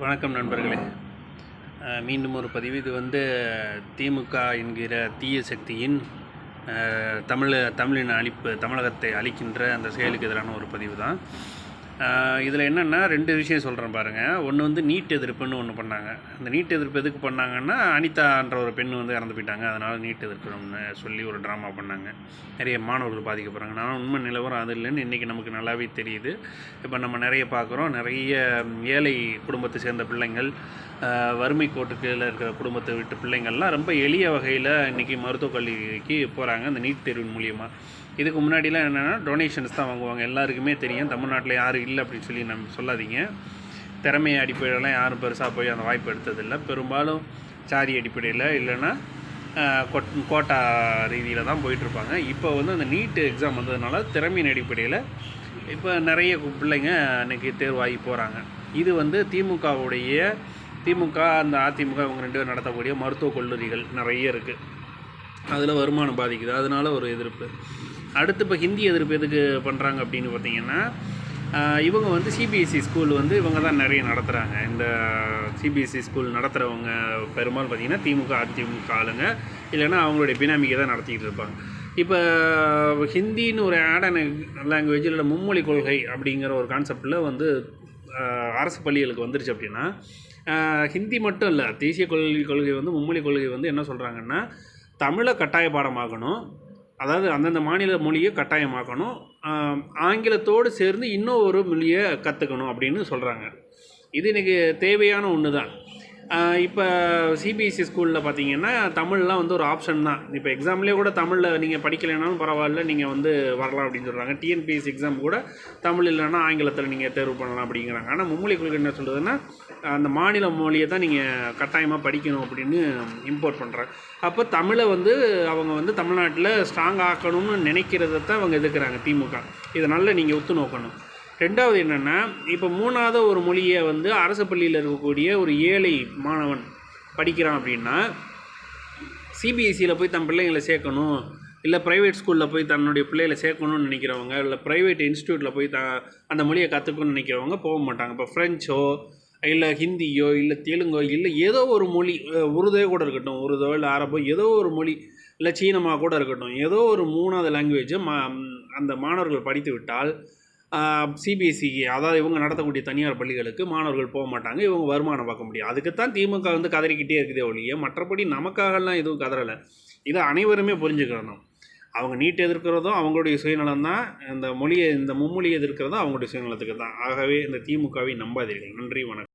வணக்கம் நண்பர்களே. மீண்டும் ஒரு பதிவு. இது திமுக என்கிற தீய சக்தியின் தமிழின் அழிப்பு, தமிழகத்தை அழிக்கின்ற அந்த செயலுக்கு எதிரான ஒரு பதிவு தான். இதில் என்னென்னா 2 விஷயம் சொல்கிறேன் பாருங்கள். ஒன்று நீட் எதிர்ப்புன்னு ஒன்று பண்ணாங்க. அந்த நீட் எதிர்ப்பு எதுக்கு பண்ணாங்கன்னா, அனிதான்ற ஒரு பெண் இறந்து போயிட்டாங்க. அதனால் நீட் எதிர்க்கணும்னு சொல்லி ஒரு ட்ராமா பண்ணாங்க. நிறைய மாணவர்கள் பாதிக்கப்படுறாங்க. நான் உண்மை நிலவரம் அது இல்லைன்னு இன்றைக்கி நமக்கு நல்லாவே தெரியுது. இப்போ நம்ம நிறைய பார்க்குறோம். நிறைய ஏழை குடும்பத்தை சேர்ந்த பிள்ளைங்கள், வறுமை கோட்டுக்கு இருக்கிற குடும்பத்தை விட்டு பிள்ளைங்கள்லாம் ரொம்ப எளிய வகையில் இன்றைக்கி மருத்துவக் கல்விக்கு போகிறாங்க அந்த நீட் தேர்வின் மூலியமாக. இதுக்கு முன்னாடிலாம் என்னென்னா டொனேஷன்ஸ் தான் வாங்குவாங்க. எல்லாருக்குமே தெரியும். தமிழ்நாட்டில் யாரும் இல்லை அப்படின்னு சொல்லி நம்ம சொல்லாதீங்க. திறமை அடிப்படையிலலாம் யாரும் பெருசாக போய் அந்த வாய்ப்பு எடுத்ததில்லை. பெரும்பாலும் சாதி அடிப்படையில் இல்லைன்னா கோட்டா ரீதியில் தான் போயிட்டுருப்பாங்க. இப்போ அந்த நீட் எக்ஸாம் வந்ததுனால திறமையின் அடிப்படையில் இப்போ நிறைய பிள்ளைங்க இன்றைக்கி தேர்வாகி போகிறாங்க. இது திமுக அந்த அதிமுக இவங்க 2 பேர் நடத்தக்கூடிய மருத்துவக் கல்லூரிகள் நிறைய இருக்குது. அதில் வருமானம் பாதிக்குது. அதனால் ஒரு எதிர்ப்பு. அடுத்து இப்போ ஹிந்தி எதிர்ப்பு எதுக்கு பண்ணுறாங்க அப்படின்னு பார்த்தீங்கன்னா, இவங்க சிபிஎஸ்சி ஸ்கூல் இவங்க தான் நிறைய நடத்துகிறாங்க. இந்த சிபிஎஸ்சி ஸ்கூல் நடத்துகிறவங்க பெரும்பாலும் பார்த்திங்கன்னா திமுக அதிமுக ஆளுங்க, இல்லைன்னா அவங்களுடைய பினாமிக்கு தான் நடத்திக்கிட்டு இருப்பாங்க. இப்போ ஹிந்தின்னு ஒரு ஆட் லாங்குவேஜ் இல்லை மும்மொழி கொள்கை அப்படிங்கிற ஒரு கான்செப்டில் அரசு பள்ளிகளுக்கு வந்துருச்சு அப்படின்னா, ஹிந்தி மட்டும் இல்லை, தேசிய கொள்கை மும்மொழி கொள்கை என்ன சொல்கிறாங்கன்னா, தமிழை கட்டாய பாடமாக்கணும். அதாவது அந்தந்த மாநில மொழியை கட்டாயமாக்கணும். ஆங்கிலத்தோடு சேர்ந்து இன்னும் ஒரு மொழியை கற்றுக்கணும் அப்படின்னு சொல்கிறாங்க. இது இன்றைக்கி தேவையான ஒன்று தான். இப்போ சிபிஎஸ்சி ஸ்கூலில் பார்த்தீங்கன்னா தமிழ்லாம் ஒரு ஆப்ஷன் தான். இப்போ எக்ஸாம்லேயே கூட தமிழில் நீங்கள் படிக்கலைனாலும் பரவாயில்ல, நீங்கள் வரலாம் அப்படின்னு சொல்கிறாங்க. டிஎன்பிஎஸ்சி எக்ஸாம் கூட தமிழ் இல்லைன்னா ஆங்கிலத்தில் நீங்கள் தேர்வு பண்ணலாம் அப்படிங்கிறாங்க. ஆனால் மும்மொழி கொள்கை என்ன சொல்கிறதுன்னா, அந்த மாநில மொழியை தான் நீங்கள் கட்டாயமாக படிக்கணும் அப்படின்னு இம்போர்ட் பண்ணுறாங்க. அப்போ தமிழை அவங்க தமிழ்நாட்டில் ஸ்ட்ராங் ஆக்கணும்னு நினைக்கிறத தான் அவங்க எதிர்க்கிறாங்க திமுக. இதனால் நீங்கள் உத்து நோக்கணும். 2வது என்னென்னா, இப்போ 3வது ஒரு மொழியை அரசு பள்ளியில் இருக்கக்கூடிய ஒரு ஏழை மாணவன் படிக்கிறான் அப்படின்னா, சிபிஎஸ்சியில் போய் தன் பிள்ளைங்களை சேர்க்கணும், இல்லை ப்ரைவேட் ஸ்கூலில் போய் தன்னுடைய பிள்ளைகளை சேர்க்கணும்னு நினைக்கிறவங்க, இல்லை ப்ரைவேட் இன்ஸ்டியூட்டில் போய் அந்த மொழியை கற்றுக்கணும்னு நினைக்கிறவங்க போக மாட்டாங்க. இப்போ ஃப்ரெஞ்சோ இல்லை ஹிந்தியோ இல்லை தெலுங்கோ இல்லை ஏதோ ஒரு மொழி, உருதோ கூட இருக்கட்டும், உருதோ இல்லை அரபோ ஏதோ ஒரு மொழி, இல்லை சீனமாக கூட இருக்கட்டும், ஏதோ ஒரு 3வது லாங்குவேஜை அந்த மாணவர்கள் படித்து விட்டால் சிபிஎஸ்சிக்கு, அதாவது இவங்க நடத்தக்கூடிய தனியார் பள்ளிகளுக்கு மாணவர்கள் போக மாட்டாங்க. இவங்க வருமானம் பார்க்க முடியும். அதுக்குத்தான் திமுக கதறிக்கிட்டே இருக்குதே ஒழிய மற்றபடி நமக்காகலாம் எதுவும் கதறலை. இதை அனைவருமே புரிஞ்சுக்கிறணும். அவங்க நீட் எதிர்க்கிறதும் அவங்களுடைய சுயநலம் தான், இந்த மும்மொழியை எதிர்க்கிறதும் அவங்களுடைய சுயநலத்துக்கு தான். ஆகவே இந்த திமுகவை நம்பாதீர்கள். நன்றி, வணக்கம்.